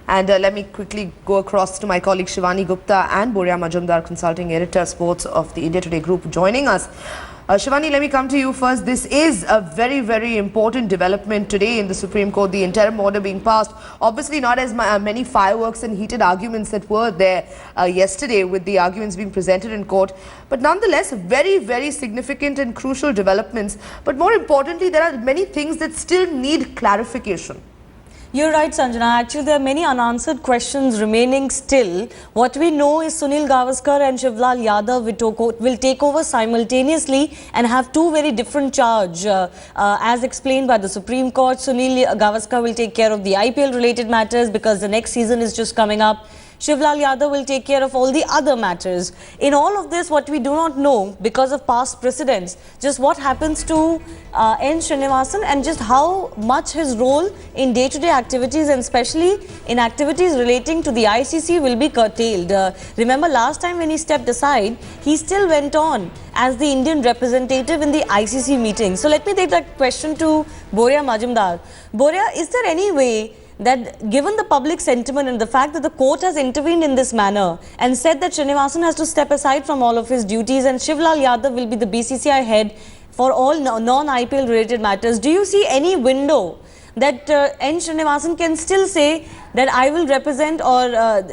And let me quickly go across to my colleague Shivani Gupta and Boria Majumdar, consulting editor, sports of the India Today Group, joining us. Shivani, let me come to you first. This is a very, very important development today in the Supreme Court, the interim order being passed. Obviously not as many fireworks and heated arguments that were there yesterday with the arguments being presented in court. But nonetheless, very, very significant and crucial developments. But more importantly, there are many things that still need clarification. You're right, Sanjana. Actually, there are many unanswered questions remaining still. What we know is Sunil Gavaskar and Shivlal Yadav will take over simultaneously and have two very different charges. As explained by the Supreme Court, Sunil Gavaskar will take care of the IPL-related matters because the next season is just coming up. Shivlal Yadav will take care of all the other matters. In all of this, what we do not know, because of past precedents, just what happens to N. Srinivasan and just how much his role in day-to-day activities and especially in activities relating to the ICC will be curtailed. Remember last time when he stepped aside, he still went on as the Indian representative in the ICC meeting. So let me take that question to Boria Majumdar. Boria, is there any way that given the public sentiment and the fact that the court has intervened in this manner and said that Srinivasan has to step aside from all of his duties and Shivlal Yadav will be the BCCI head for all non-IPL related matters, do you see any window that N. Srinivasan can still say that I will represent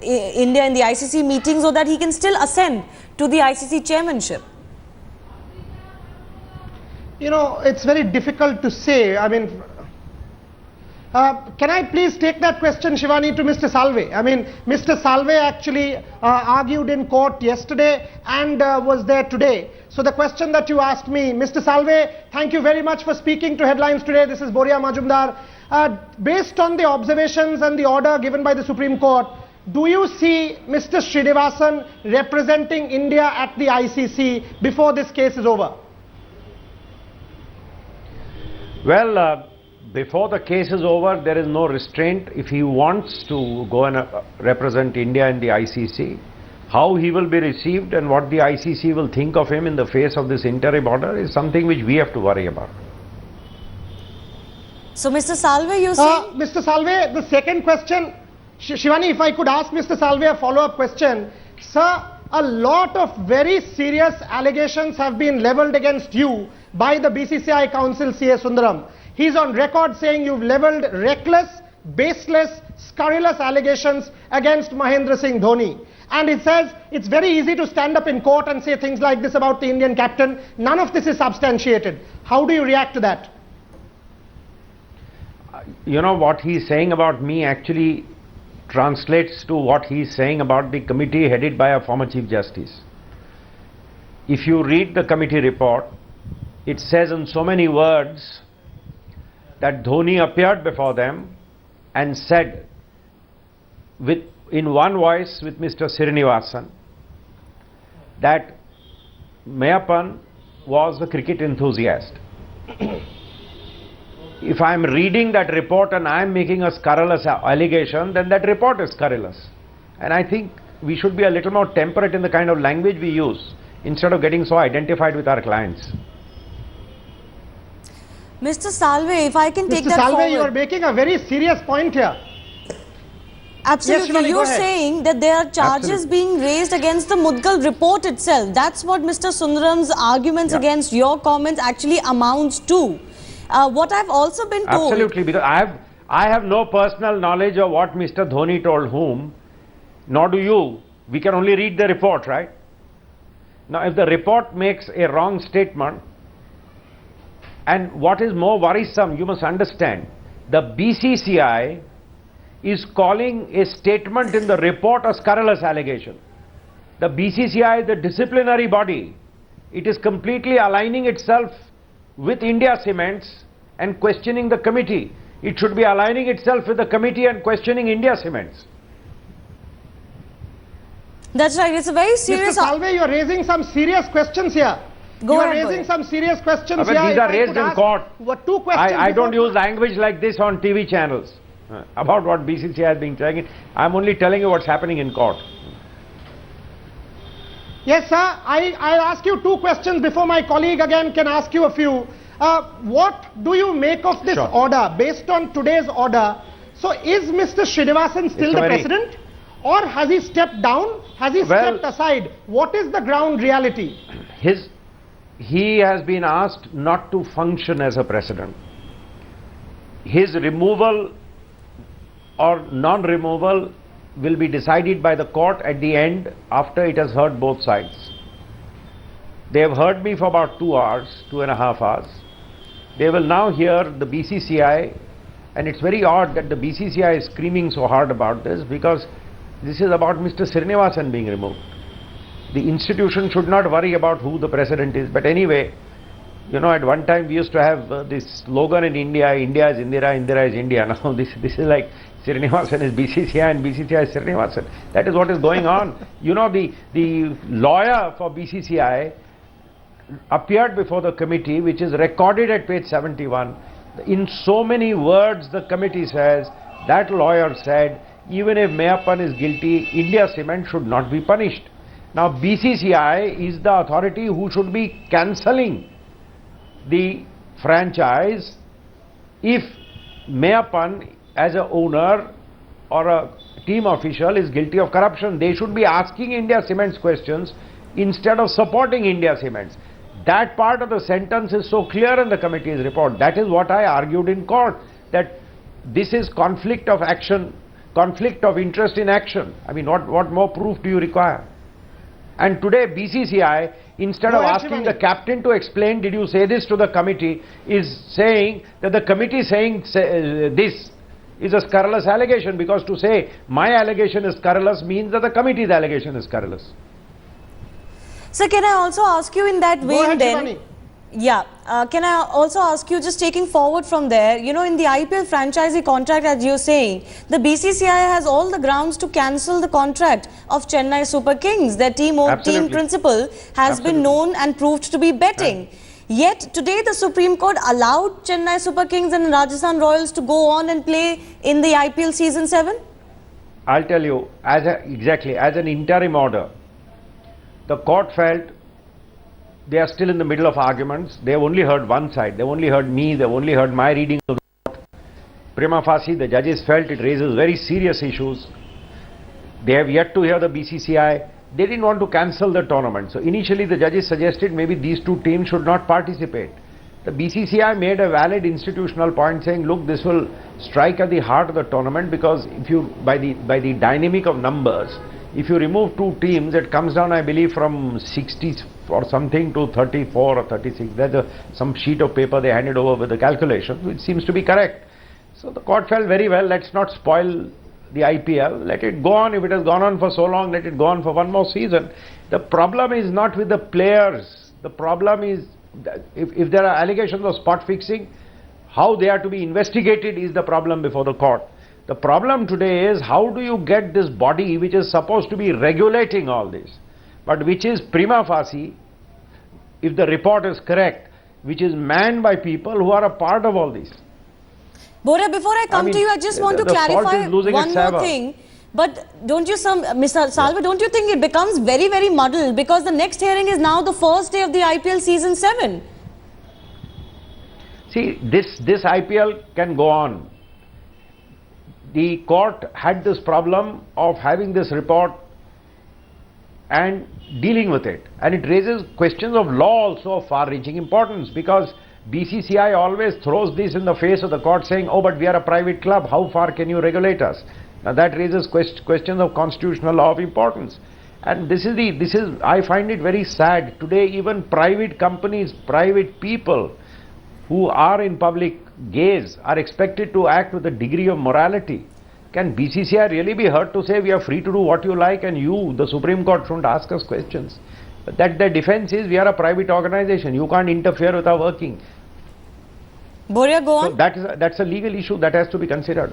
India in the ICC meetings, or that he can still ascend to the ICC chairmanship? You know, it's very difficult to say. I mean, can I please take that question, Shivani, to Mr. Salve? I mean, Mr. Salve actually argued in court yesterday and was there today. So the question that you asked me, Mr. Salve, thank you very much for speaking to Headlines Today. This is Boria Majumdar. Based on the observations and the order given by the Supreme Court, do you see Mr. Srinivasan representing India at the ICC before this case is over? Well, before the case is over, there is no restraint. If he wants to go and represent India in the ICC, how he will be received and what the ICC will think of him in the face of this interim order is something which we have to worry about. So, Mr. Salve, you saying? Mr. Salve, the second question, Shivani, if I could ask Mr. Salve a follow-up question. Sir, a lot of very serious allegations have been levelled against you by the BCCI Council, C.A. Sundaram. He's on record saying you've levelled reckless, baseless, scurrilous allegations against Mahendra Singh Dhoni. And it says it's very easy to stand up in court and say things like this about the Indian captain. None of this is substantiated. How do you react to that? You know, what he's saying about me actually translates to what he's saying about the committee headed by a former Chief Justice. If you read the committee report, it says in so many words that Dhoni appeared before them and said in one voice with Mr. Srinivasan that Mayappan was a cricket enthusiast. If I am reading that report and I am making a scurrilous allegation, then that report is scurrilous. And I think we should be a little more temperate in the kind of language we use instead of getting so identified with our clients. Mr. Salve, if I can take Mr. that Salve, forward. you are making a very serious point here. Absolutely. Yes, Shivani, you're saying that there are charges being raised against the Mudgal report itself. That's what Mr. Sundaram's arguments against your comments actually amounts to. What I've also been told... Absolutely, because I have no personal knowledge of what Mr. Dhoni told whom, nor do you. We can only read the report, right? Now, if the report makes a wrong statement, and what is more worrisome, you must understand, the BCCI is calling a statement in the report a scurrilous allegation. The BCCI is the disciplinary body. It is completely aligning itself with India Cements and questioning the committee. It should be aligning itself with the committee and questioning India Cements. That's right. It's a very serious... Mr. Salve, you are raising some serious questions here. You are raising some serious questions here. These are raised in court. Two questions. I don't use language like this on TV channels about what BCCI has been saying. I'm only telling you what's happening in court. Yes, sir. I'll ask you two questions before my colleague again can ask you a few. What do you make of this order? Based on today's order, So is Mr. Srinivasan still Mr. the Mary. president, or has he stepped down? Has he Well- stepped aside? What is the ground reality? He has been asked not to function as a president. His removal or non-removal will be decided by the court at the end after it has heard both sides. They have heard me for about 2 hours, 2.5 hours. They will now hear the BCCI, and it's very odd that the BCCI is screaming so hard about this, because this is about Mr. Srinivasan being removed. The institution should not worry about who the president is. But anyway, you know, at one time we used to have this slogan in India, India is Indira, Indira is India. Now this is like Srinivasan is BCCI and BCCI is Srinivasan. That is what is going on. You know, the lawyer for BCCI appeared before the committee, which is recorded at page 71. In so many words the committee says, that lawyer said, even if Mayappan is guilty, India Cement should not be punished. Now BCCI is the authority who should be cancelling the franchise if Mayappan as a owner or a team official is guilty of corruption. They should be asking India Cements questions instead of supporting India Cements. That part of the sentence is so clear in the committee's report. That is what I argued in court, that this is conflict of action, conflict of interest in action. I mean, what more proof do you require? And today BCCI, instead of asking the captain to explain, did you say this to the committee, is saying that the committee saying this is a scurrilous allegation, because to say my allegation is scurrilous means that the committee's allegation is scurrilous. Sir, can I also ask you in that Go vein ahead, then? Shivani. Yeah, can I also ask you, just taking forward from there, you know, in the IPL franchisee contract, as you're saying, the BCCI has all the grounds to cancel the contract of Chennai Super Kings. Their team principal has been known and proved to be betting. Yet today the Supreme Court allowed Chennai Super Kings and Rajasthan Royals to go on and play in the IPL season 7? I'll tell you, as an interim order, the court felt they are still in the middle of arguments. They have only heard one side. They have only heard me. They have only heard my reading of the court. Prima facie, the judges felt it raises very serious issues. They have yet to hear the BCCI. They didn't want to cancel the tournament. So initially the judges suggested maybe these two teams should not participate. The BCCI made a valid institutional point saying, look, this will strike at the heart of the tournament, because if you, by the dynamic of numbers, if you remove two teams, it comes down, I believe, from 60 or something to 34 or 36. There's some sheet of paper they handed over with the calculation, which seems to be correct. So the court felt very well, let's not spoil the IPL, let it go on. If it has gone on for so long, let it go on for one more season. The problem is not with the players. The problem is, if there are allegations of spot fixing, how they are to be investigated is the problem before the court. The problem today is, how do you get this body which is supposed to be regulating all this, but which is prima facie, if the report is correct, which is manned by people who are a part of all this. Boria, before I come to you, I just want to clarify one more thing. But don't you, Mr. Salve, don't you think it becomes very, very muddled, because the next hearing is now the first day of the IPL season 7? See, this IPL can go on. The court had this problem of having this report and dealing with it, and it raises questions of law also of far-reaching importance, because BCCI always throws this in the face of the court saying, oh, but we are a private club, how far can you regulate us? Now that raises questions of constitutional law of importance, and this is I find it very sad. Today even private companies, private people who are in public gaze are expected to act with a degree of morality. Can BCCI really be heard to say we are free to do what you like, and you, the Supreme Court, shouldn't ask us questions? But that the defense is, we are a private organization, you can't interfere with our working. Boria, go on. So that's a legal issue that has to be considered.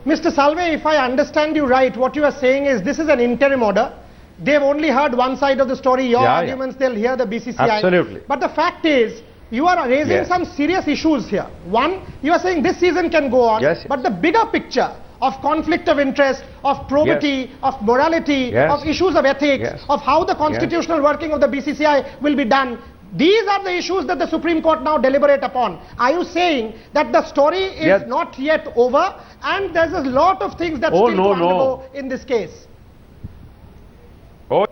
Mr. Salve, if I understand you right, what you are saying is this is an interim order. They've only heard one side of the story, your arguments, they'll hear the BCCI. Absolutely. But the fact is, you are raising some serious issues here. One, you are saying this season can go on, but the bigger picture of conflict of interest, of probity, of morality, of issues of ethics, of how the constitutional working of the BCCI will be done, These are the issues that the Supreme Court now deliberate upon. Are you saying that the story is Yes. not yet over and there's a lot of things that Oh, still no, to undergo no. in this case? Oh, it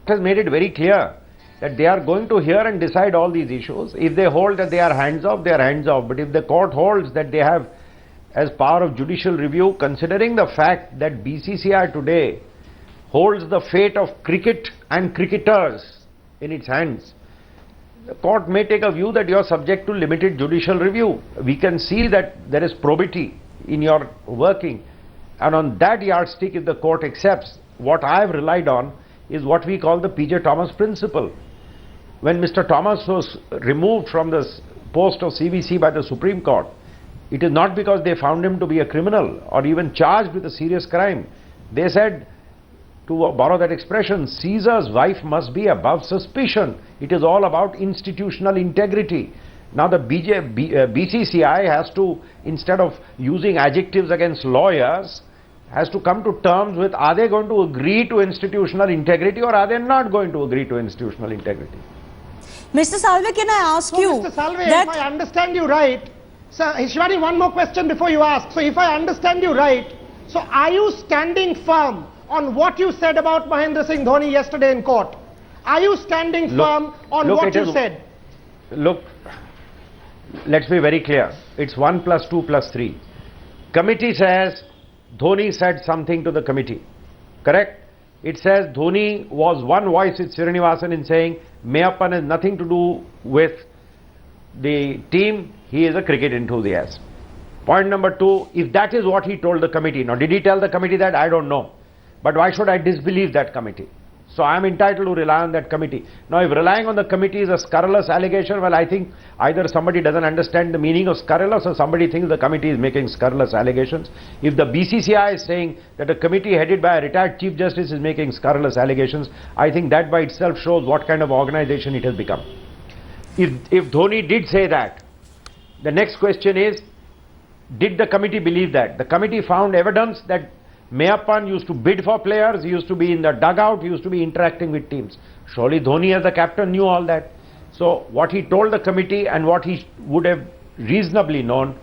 has made it very clear that they are going to hear and decide all these issues. If they hold that they are hands off, they are hands off. But if the court holds that they have as power of judicial review, considering the fact that BCCI today holds the fate of cricket and cricketers in its hands, the court may take a view that you are subject to limited judicial review. We can see that there is probity in your working, and on that yardstick, if the court accepts, what I have relied on is what we call the P.J. Thomas principle. When Mr. Thomas was removed from the post of CVC by the Supreme Court, it is not because they found him to be a criminal or even charged with a serious crime. They said, to borrow that expression, Caesar's wife must be above suspicion. It is all about institutional integrity. Now the BCCI has to, instead of using adjectives against lawyers, has to come to terms with, are they going to agree to institutional integrity or are they not going to agree to institutional integrity? Mr. Salve, can I ask you Mr. Salve, that if I understand you right, sir, Shivani, one more question before you ask. So if I understand you right, so are you standing firm on what you said about Mahendra Singh Dhoni yesterday in court? Are you standing firm on what you said? Look, let's be very clear. It's 1 + 2 + 3. Committee says Dhoni said something to the committee. Correct? It says Dhoni was one voice with Srinivasan in saying Mayappan has nothing to do with the team. He is a cricket enthusiast. Point number 2, if that is what he told the committee. Now, did he tell the committee that? I don't know. But why should I disbelieve that committee? So I am entitled to rely on that committee. Now if relying on the committee is a scurrilous allegation, well, I think either somebody doesn't understand the meaning of scurrilous or somebody thinks the committee is making scurrilous allegations. If the BCCI is saying that a committee headed by a retired Chief Justice is making scurrilous allegations, I think that by itself shows what kind of organization it has become. If Dhoni did say that, the next question is, did the committee believe that? The committee found evidence that Mayappan used to bid for players, he used to be in the dugout, he used to be interacting with teams. Surely Dhoni as the captain knew all that. So what he told the committee and what he would have reasonably known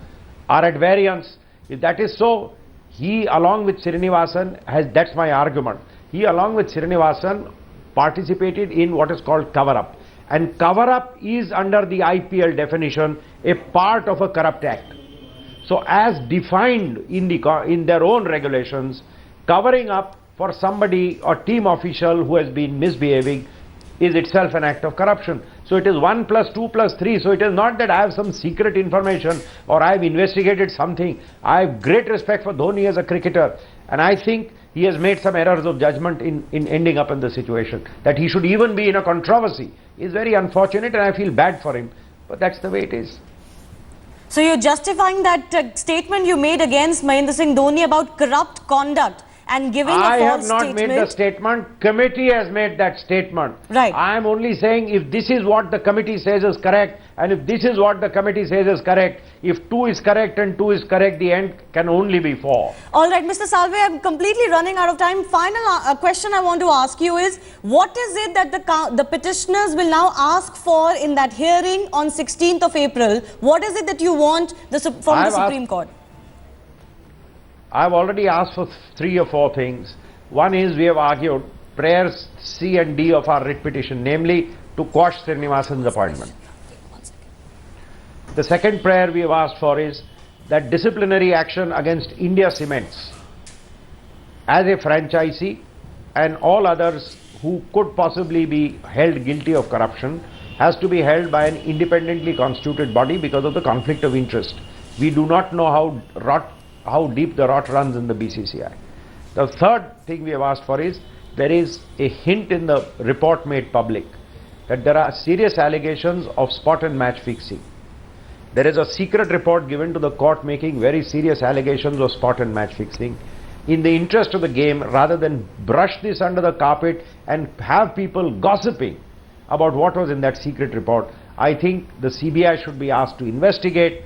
are at variance. If that is so, he along with Srinivasan that's my argument, he along with Srinivasan participated in what is called cover-up. And cover-up is under the IPL definition a part of a corrupt act. So as defined in their own regulations, covering up for somebody or team official who has been misbehaving is itself an act of corruption. So it is 1 + 2 + 3. So it is not that I have some secret information or I have investigated something. I have great respect for Dhoni as a cricketer, and I think he has made some errors of judgment in ending up in the situation. That he should even be in a controversy is very unfortunate, and I feel bad for him. But that's the way it is. So you're justifying that statement you made against Mahendra Singh Dhoni about corrupt conduct and giving a false statement? I have not made the statement. Committee has made that statement. Right. I am only saying if this is what the committee says is correct, and if this is what the committee says is correct, if 2 is correct and 2 is correct, the end can only be 4. All right, Mr. Salve, I'm completely running out of time. Final question I want to ask you is, what is it that the petitioners will now ask for in that hearing on 16th of April? What is it that you want from the Supreme Court? I've already asked for 3 or 4 things. One is we have argued prayers C and D of our writ petition, namely to quash Srinivasan's appointment. The second prayer we have asked for is that disciplinary action against India Cements as a franchisee and all others who could possibly be held guilty of corruption has to be held by an independently constituted body because of the conflict of interest. We do not know how deep the rot runs in the BCCI. The third thing we have asked for is there is a hint in the report made public that there are serious allegations of spot and match fixing. There is a secret report given to the court making very serious allegations of spot and match fixing. In the interest of the game, rather than brush this under the carpet and have people gossiping about what was in that secret report, I think the CBI should be asked to investigate.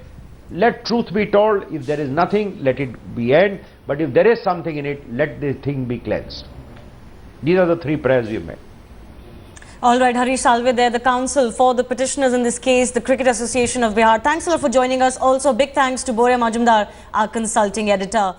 Let truth be told. If there is nothing, let it be end. But if there is something in it, let the thing be cleansed. These are the 3 prayers we have made. All right, Harish Salve there, the counsel for the petitioners in this case, the Cricket Association of Bihar. Thanks a lot for joining us. Also, big thanks to Boria Majumdar, our consulting editor.